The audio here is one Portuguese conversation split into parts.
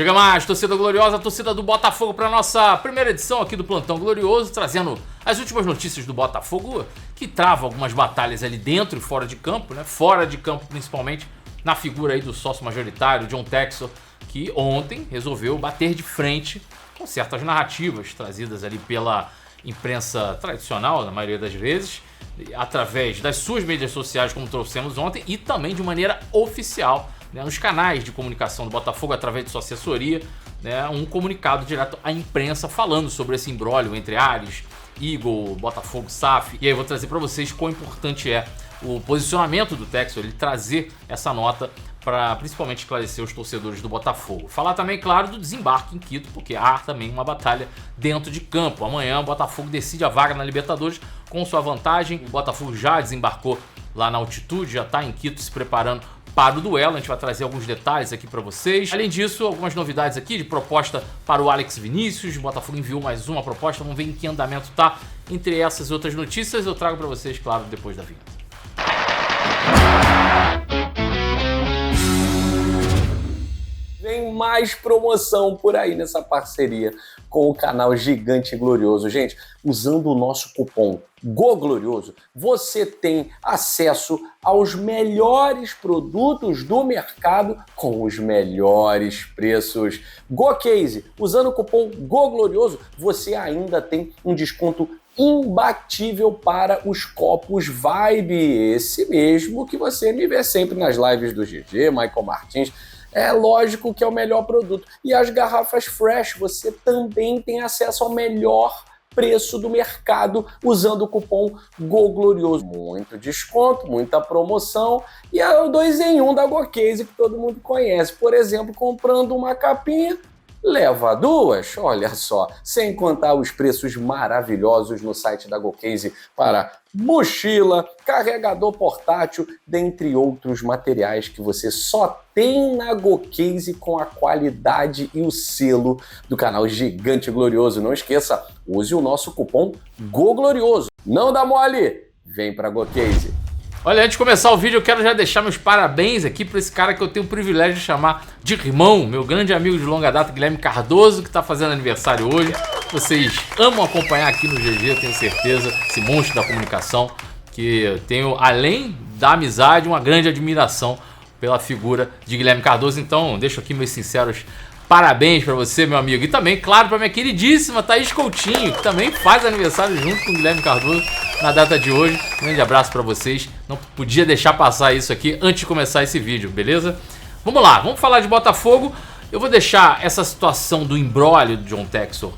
Chega mais, torcida gloriosa, torcida do Botafogo, para nossa primeira edição aqui do Plantão Glorioso, trazendo as últimas notícias do Botafogo, que trava algumas batalhas ali dentro e fora de campo, né? Fora de campo, principalmente, na figura aí do sócio majoritário, John Textor, que ontem resolveu bater de frente com certas narrativas trazidas ali pela imprensa tradicional, na maioria das vezes, através das suas mídias sociais, como trouxemos ontem, e também de maneira oficial, né, nos canais de comunicação do Botafogo, através de sua assessoria, né, um comunicado direto à imprensa falando sobre esse imbróglio entre Ares, Eagle, Botafogo, SAF. E aí eu vou trazer para vocês quão importante é o posicionamento do Textor, ele trazer essa nota para principalmente esclarecer os torcedores do Botafogo. Falar também, claro, do desembarque em Quito, porque há também uma batalha dentro de campo. Amanhã o Botafogo decide a vaga na Libertadores com sua vantagem. O Botafogo já desembarcou lá na altitude, já está em Quito se preparando para o duelo. A gente vai trazer alguns detalhes aqui para vocês. Além disso, algumas novidades aqui de proposta para o Alex Vinícius. O Botafogo enviou mais uma proposta, vamos ver em que andamento tá. Entre essas e outras notícias, eu trago para vocês, claro, depois da vinheta. Vem mais promoção por aí nessa parceria com o canal Gigante Glorioso. Gente, usando o nosso cupom GOGLORIOSO, você tem acesso aos melhores produtos do mercado com os melhores preços. GoCase, usando o cupom GOGLORIOSO, você ainda tem um desconto imbatível para os copos Vibe, esse mesmo que você me vê sempre nas lives do GG, Michael Martins. É lógico que é o melhor produto. E as garrafas Fresh, você também tem acesso ao melhor preço do mercado usando o cupom GOGLORIOSO. Muito desconto, muita promoção e é o 2 em 1 da GoCase que todo mundo conhece. Por exemplo, comprando uma capinha, leva duas, olha só, sem contar os preços maravilhosos no site da GoCase para mochila, carregador portátil, dentre outros materiais que você só tem na GoCase com a qualidade e o selo do canal Gigante Glorioso. Não esqueça, use o nosso cupom GOGLORIOSO. Não dá mole, vem pra GoCase. Olha, antes de começar o vídeo, eu quero já deixar meus parabéns aqui para esse cara que eu tenho o privilégio de chamar de irmão, meu grande amigo de longa data, Guilherme Cardoso, que está fazendo aniversário hoje. Vocês amam acompanhar aqui no GG, eu tenho certeza, esse monstro da comunicação, que eu tenho, além da amizade, uma grande admiração pela figura de Guilherme Cardoso. Então, deixo aqui meus sinceros parabéns para você, meu amigo. E também, claro, para minha queridíssima Thaís Coutinho, que também faz aniversário junto com o Guilherme Cardoso na data de hoje. Um grande abraço para vocês. Não podia deixar passar isso aqui antes de começar esse vídeo, beleza? Vamos lá, vamos falar de Botafogo. Eu vou deixar essa situação do imbróglio do John Textor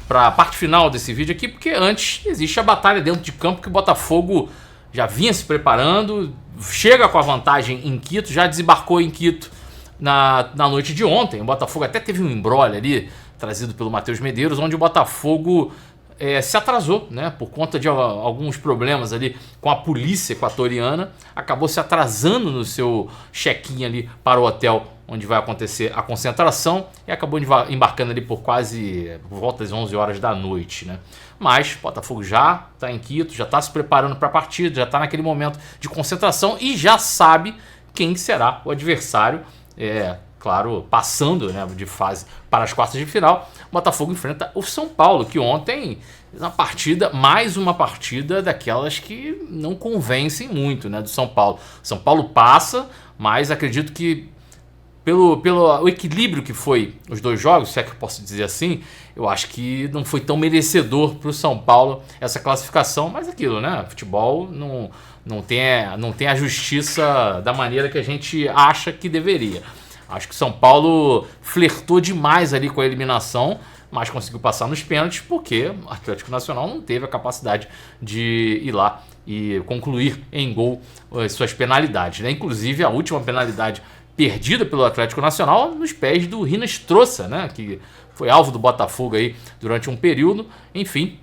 para a parte final desse vídeo aqui, porque antes existe a batalha dentro de campo que o Botafogo já vinha se preparando, chega com a vantagem em Quito, já desembarcou em Quito na noite de ontem. O Botafogo até teve um imbróglio ali, trazido pelo Matheus Medeiros, onde o Botafogo se atrasou, né, por conta de alguns problemas ali com a polícia equatoriana, acabou se atrasando no seu check-in ali para o hotel onde vai acontecer a concentração e acabou embarcando ali por volta das 11 horas da noite, né? Mas o Botafogo já está em Quito, já está se preparando para a partida, já está naquele momento de concentração e já sabe quem será o adversário. Claro, passando, né, de fase para as quartas de final, o Botafogo enfrenta o São Paulo, que ontem mais uma partida daquelas que não convencem muito, né, do São Paulo. São Paulo passa, mas acredito que pelo equilíbrio que foi os dois jogos, se é que eu posso dizer assim, eu acho que não foi tão merecedor para o São Paulo essa classificação, mas aquilo, né, futebol não tem a justiça da maneira que a gente acha que deveria. Acho que o São Paulo flertou demais ali com a eliminação, mas conseguiu passar nos pênaltis porque o Atlético Nacional não teve a capacidade de ir lá e concluir em gol suas penalidades, né? Inclusive a última penalidade perdida pelo Atlético Nacional nos pés do Rina Strossa, né? Que foi alvo do Botafogo aí durante um período. Enfim,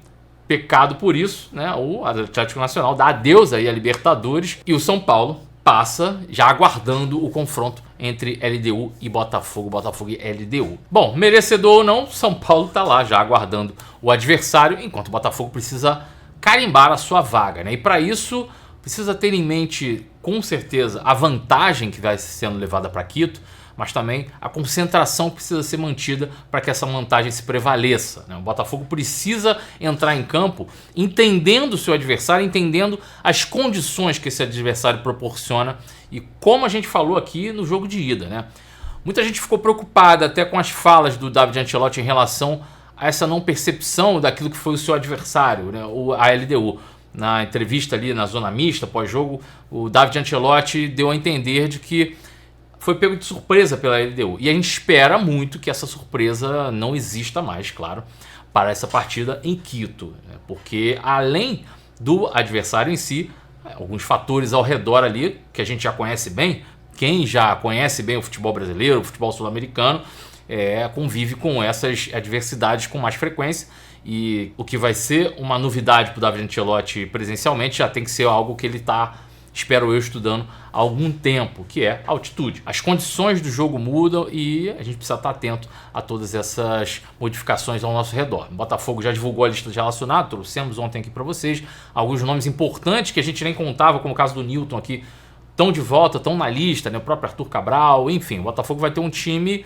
pecado por isso, né? O Atlético Nacional dá adeus aí a Libertadores e o São Paulo passa já aguardando o confronto entre LDU e Botafogo, Botafogo e LDU. Bom, merecedor ou não, São Paulo tá lá já aguardando o adversário, enquanto o Botafogo precisa carimbar a sua vaga, né? E para isso precisa ter em mente, com certeza, a vantagem que vai sendo levada para Quito, mas também a concentração precisa ser mantida para que essa vantagem se prevaleça, né? O Botafogo precisa entrar em campo entendendo o seu adversário, entendendo as condições que esse adversário proporciona e como a gente falou aqui no jogo de ida, né? Muita gente ficou preocupada até com as falas do David Ancelotti em relação a essa não percepção daquilo que foi o seu adversário, né? A LDU. Na entrevista ali na zona mista, pós-jogo, o David Ancelotti deu a entender de que foi pego de surpresa pela LDU. E a gente espera muito que essa surpresa não exista mais, claro, para essa partida em Quito, né? Porque além do adversário em si, alguns fatores ao redor ali que a gente já conhece bem, quem já conhece bem o futebol brasileiro, o futebol sul-americano, convive com essas adversidades com mais frequência. E o que vai ser uma novidade para o David Ancelotti presencialmente já tem que ser algo que ele está, espero eu, estudando há algum tempo, que é a altitude. As condições do jogo mudam e a gente precisa estar atento a todas essas modificações ao nosso redor. O Botafogo já divulgou a lista de relacionados, trouxemos ontem aqui para vocês alguns nomes importantes que a gente nem contava, como o caso do Newton aqui, estão de volta, estão na lista, né? O próprio Arthur Cabral, enfim, o Botafogo vai ter um time...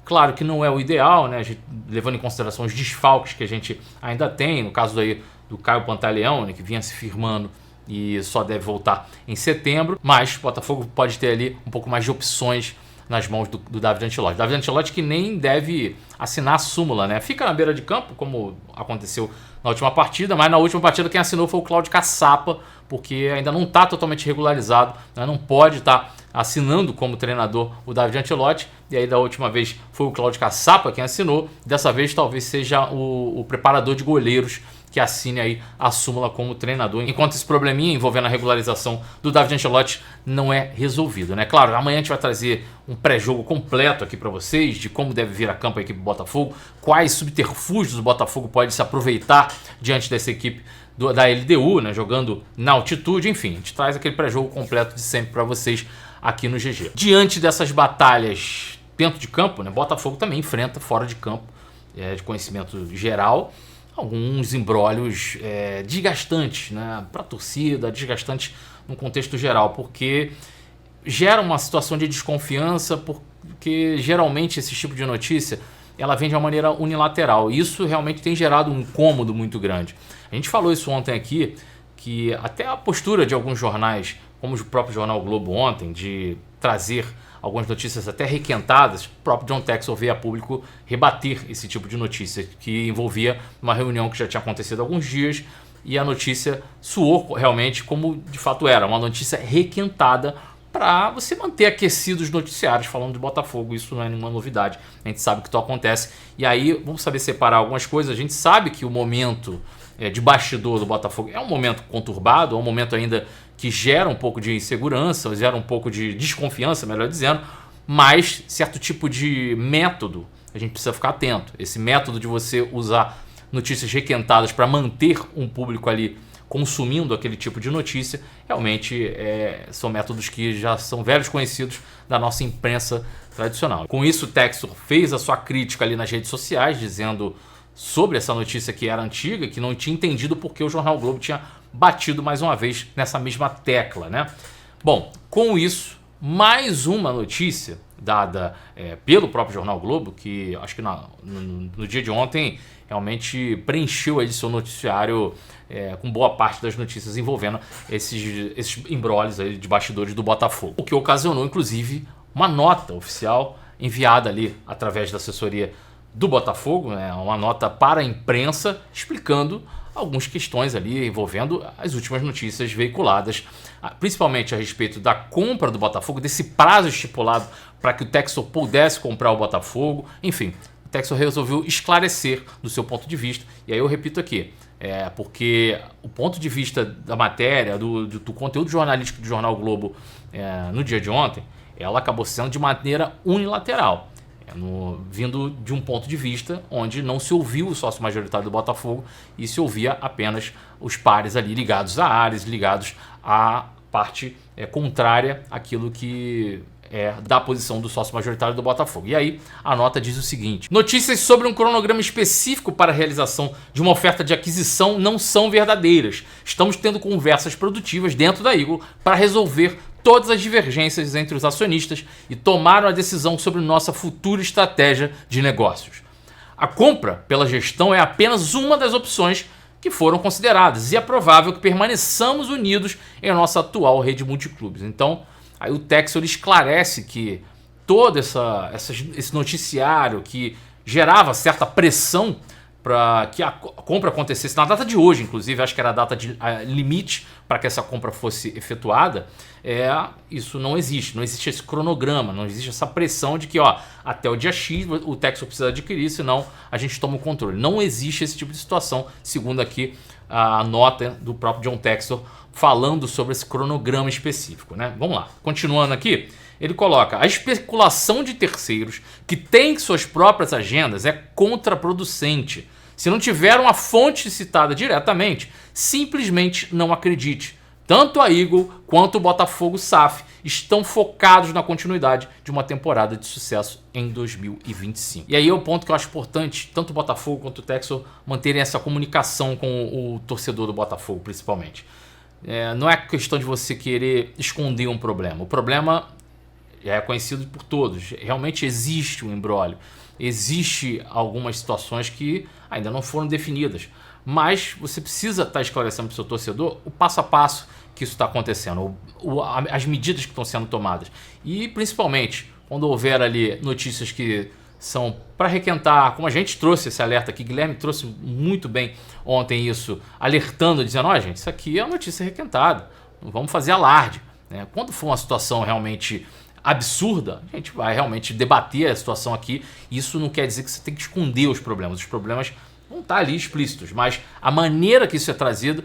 Claro que não é o ideal, né? Levando em consideração os desfalques que a gente ainda tem, no caso aí do Caio Pantaleão, né, que vinha se firmando e só deve voltar em setembro, mas o Botafogo pode ter ali um pouco mais de opções nas mãos do David Ancelotti. David Ancelotti que nem deve assinar a súmula, né? Fica na beira de campo, como aconteceu na última partida, mas na última partida quem assinou foi o Cláudio Caçapa, porque ainda não está totalmente regularizado, né? Não pode estar assinando como treinador o David Ancelotti, e aí da última vez foi o Cláudio Caçapa quem assinou, dessa vez talvez seja o preparador de goleiros que assine aí a súmula como treinador, enquanto esse probleminha envolvendo a regularização do David Ancelotti não é resolvido, né? Claro, amanhã a gente vai trazer um pré-jogo completo aqui para vocês, de como deve vir a campo a equipe do Botafogo, quais subterfúgios o Botafogo pode se aproveitar diante dessa equipe da LDU, né? Jogando na altitude, enfim, a gente traz aquele pré-jogo completo de sempre para vocês aqui no GG. Diante dessas batalhas dentro de campo, né? Botafogo também enfrenta fora de campo, de conhecimento geral, alguns embrólios desgastantes, né, para a torcida, desgastantes no contexto geral, porque gera uma situação de desconfiança, porque geralmente esse tipo de notícia ela vem de uma maneira unilateral. Isso realmente tem gerado um incômodo muito grande. A gente falou isso ontem aqui, que até a postura de alguns jornais, como o próprio jornal o Globo ontem, de trazer algumas notícias até requentadas, o próprio John Texel veio a público rebater esse tipo de notícia, que envolvia uma reunião que já tinha acontecido há alguns dias, e a notícia soou realmente como de fato era, uma notícia requentada para você manter aquecidos os noticiários falando de Botafogo. Isso não é nenhuma novidade, a gente sabe que isso acontece. E aí vamos saber separar algumas coisas. A gente sabe que o momento de bastidor do Botafogo é um momento conturbado, é um momento ainda que gera um pouco de insegurança, gera um pouco de desconfiança, melhor dizendo, mas certo tipo de método a gente precisa ficar atento. Esse método de você usar notícias requentadas para manter um público ali consumindo aquele tipo de notícia, realmente são métodos que já são velhos conhecidos da nossa imprensa tradicional. Com isso, o Textor fez a sua crítica ali nas redes sociais, dizendo sobre essa notícia que era antiga, que não tinha entendido porque o Jornal Globo tinha batido mais uma vez nessa mesma tecla, né? Bom, com isso, mais uma notícia dada pelo próprio Jornal Globo, que acho que no dia de ontem realmente preencheu aí seu noticiário com boa parte das notícias envolvendo esses embrólios aí de bastidores do Botafogo. O que ocasionou, inclusive, uma nota oficial enviada ali através da assessoria do Botafogo, né, uma nota para a imprensa explicando algumas questões ali envolvendo as últimas notícias veiculadas, principalmente a respeito da compra do Botafogo, desse prazo estipulado para que o Textor pudesse comprar o Botafogo. Enfim, o Textor resolveu esclarecer do seu ponto de vista, e aí eu repito aqui, porque o ponto de vista da matéria, do conteúdo jornalístico do Jornal Globo no dia de ontem, ela acabou sendo de maneira unilateral, vindo de um ponto de vista onde não se ouviu o sócio majoritário do Botafogo e se ouvia apenas os pares ali ligados a Ares, ligados à parte contrária àquilo que da posição do sócio majoritário do Botafogo. E aí a nota diz o seguinte: notícias sobre um cronograma específico para a realização de uma oferta de aquisição não são verdadeiras. Estamos tendo conversas produtivas dentro da Eagle para resolver todas as divergências entre os acionistas e tomaram a decisão sobre nossa futura estratégia de negócios. A compra pela gestão é apenas uma das opções que foram consideradas e é provável que permaneçamos unidos em nossa atual rede multiclubes. Então, aí o Textor esclarece que todo esse noticiário que gerava certa pressão para que a compra acontecesse na data de hoje, inclusive, acho que era a data de limite para que essa compra fosse efetuada, isso não existe esse cronograma, não existe essa pressão de que até o dia X o Textor precisa adquirir, senão a gente toma o controle. Não existe esse tipo de situação, segundo aqui a nota do próprio John Textor falando sobre esse cronograma específico, né? Vamos lá, continuando aqui. Ele coloca: a especulação de terceiros que têm suas próprias agendas é contraproducente. Se não tiver uma fonte citada diretamente, simplesmente não acredite. Tanto a Eagle quanto o Botafogo SAF estão focados na continuidade de uma temporada de sucesso em 2025. E aí é o ponto que eu acho importante, tanto o Botafogo quanto o Textor manterem essa comunicação com o torcedor do Botafogo, principalmente. Não é questão de você querer esconder um problema. O problema é conhecido por todos. Realmente existe um imbróglio. Existe algumas situações que ainda não foram definidas. Mas você precisa estar esclarecendo para o seu torcedor o passo a passo que isso está acontecendo, as medidas que estão sendo tomadas. E principalmente quando houver ali notícias que são para requentar, como a gente trouxe esse alerta aqui, Guilherme trouxe muito bem ontem isso, alertando, dizendo: gente, isso aqui é uma notícia requentada, não vamos fazer alarde, né? Quando for uma situação realmente absurda, a gente vai realmente debater a situação aqui. Isso não quer dizer que você tem que esconder os problemas vão estar ali explícitos, mas a maneira que isso é trazido,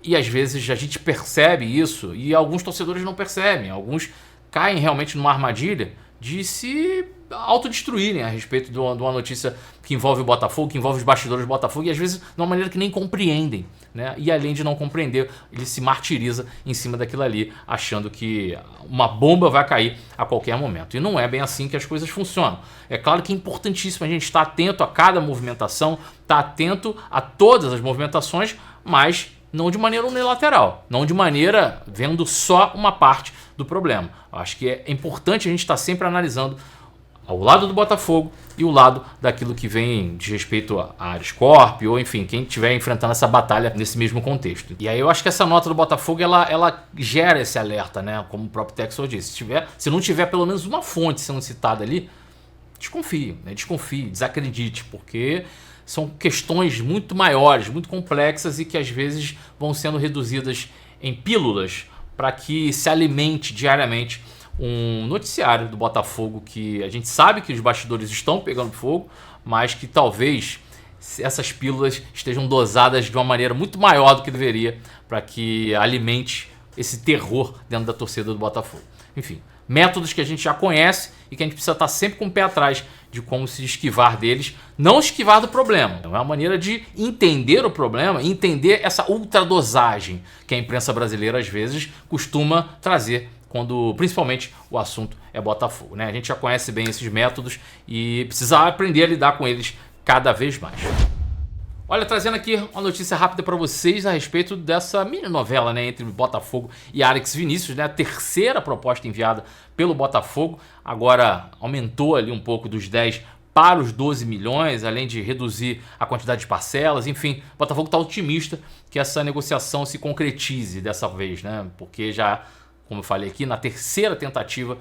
e às vezes a gente percebe isso e alguns torcedores não percebem, alguns caem realmente numa armadilha de se autodestruírem a respeito de uma notícia que envolve o Botafogo, que envolve os bastidores do Botafogo, e às vezes de uma maneira que nem compreendem, né? E além de não compreender, ele se martiriza em cima daquilo ali, achando que uma bomba vai cair a qualquer momento. E não é bem assim que as coisas funcionam. É claro que é importantíssimo a gente estar atento a cada movimentação, estar atento a todas as movimentações, mas não de maneira unilateral, não de maneira vendo só uma parte do problema. Eu acho que é importante a gente estar sempre analisando ao lado do Botafogo e o lado daquilo que vem de respeito a Ares Corp, ou enfim, quem estiver enfrentando essa batalha nesse mesmo contexto. E aí eu acho que essa nota do Botafogo, ela gera esse alerta, né? Como o próprio Textor disse. Se não tiver pelo menos uma fonte sendo citada ali, desconfie, né? Desconfie, desacredite, porque são questões muito maiores, muito complexas e que às vezes vão sendo reduzidas em pílulas para que se alimente diariamente um noticiário do Botafogo que a gente sabe que os bastidores estão pegando fogo, mas que talvez essas pílulas estejam dosadas de uma maneira muito maior do que deveria para que alimente esse terror dentro da torcida do Botafogo. Enfim, métodos que a gente já conhece e que a gente precisa estar sempre com o pé atrás de como se esquivar deles, não esquivar do problema. É uma maneira de entender o problema, entender essa ultradosagem que a imprensa brasileira às vezes costuma trazer quando principalmente o assunto é Botafogo, né? A gente já conhece bem esses métodos e precisa aprender a lidar com eles cada vez mais. Olha, trazendo aqui uma notícia rápida para vocês a respeito dessa mini novela, né, entre Botafogo e Alex Vinícius, né? A terceira proposta enviada pelo Botafogo, agora aumentou ali um pouco dos 10 para os 12 milhões, além de reduzir a quantidade de parcelas. Enfim, o Botafogo está otimista que essa negociação se concretize dessa vez, né? Porque já, como eu falei aqui, na terceira tentativa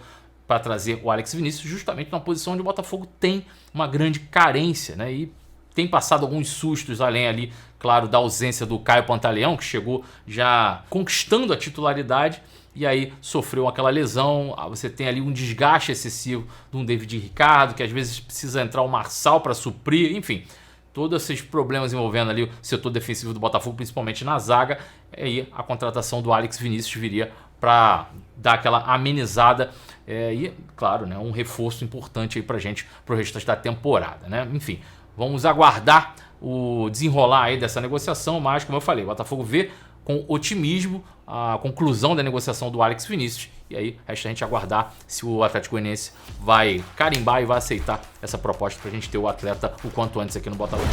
para trazer o Alex Vinícius, justamente numa posição onde o Botafogo tem uma grande carência, né? E tem passado alguns sustos, além ali, claro, da ausência do Caio Pantaleão, que chegou já conquistando a titularidade e aí sofreu aquela lesão. Você tem ali um desgaste excessivo de um David Ricardo, que às vezes precisa entrar o Marçal para suprir, enfim. Todos esses problemas envolvendo ali o setor defensivo do Botafogo, principalmente na zaga, aí a contratação do Alex Vinícius viria para dar aquela amenizada e, claro, né, um reforço importante aí pra gente pro restante da temporada, né? Enfim, vamos aguardar o desenrolar aí dessa negociação, mas, como eu falei, o Botafogo vê com otimismo a conclusão da negociação do Alex Vinícius, e aí resta a gente aguardar se o Atlético Goianiense vai carimbar e vai aceitar essa proposta pra gente ter o atleta o quanto antes aqui no Botafogo.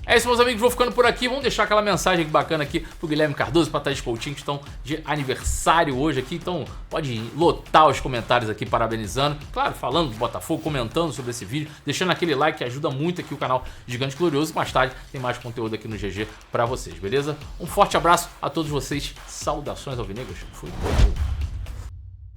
É isso, meus amigos, vou ficando por aqui. Vamos deixar aquela mensagem bacana aqui pro Guilherme Cardoso e pra Thaís Coutinho, que estão de aniversário hoje aqui. Então pode lotar os comentários aqui parabenizando. Claro, falando do Botafogo, comentando sobre esse vídeo, deixando aquele like que ajuda muito aqui o canal Gigante Glorioso. Mais tarde tem mais conteúdo aqui no GG pra vocês, beleza? Um forte abraço a todos vocês. Saudações alvinegras. Fui.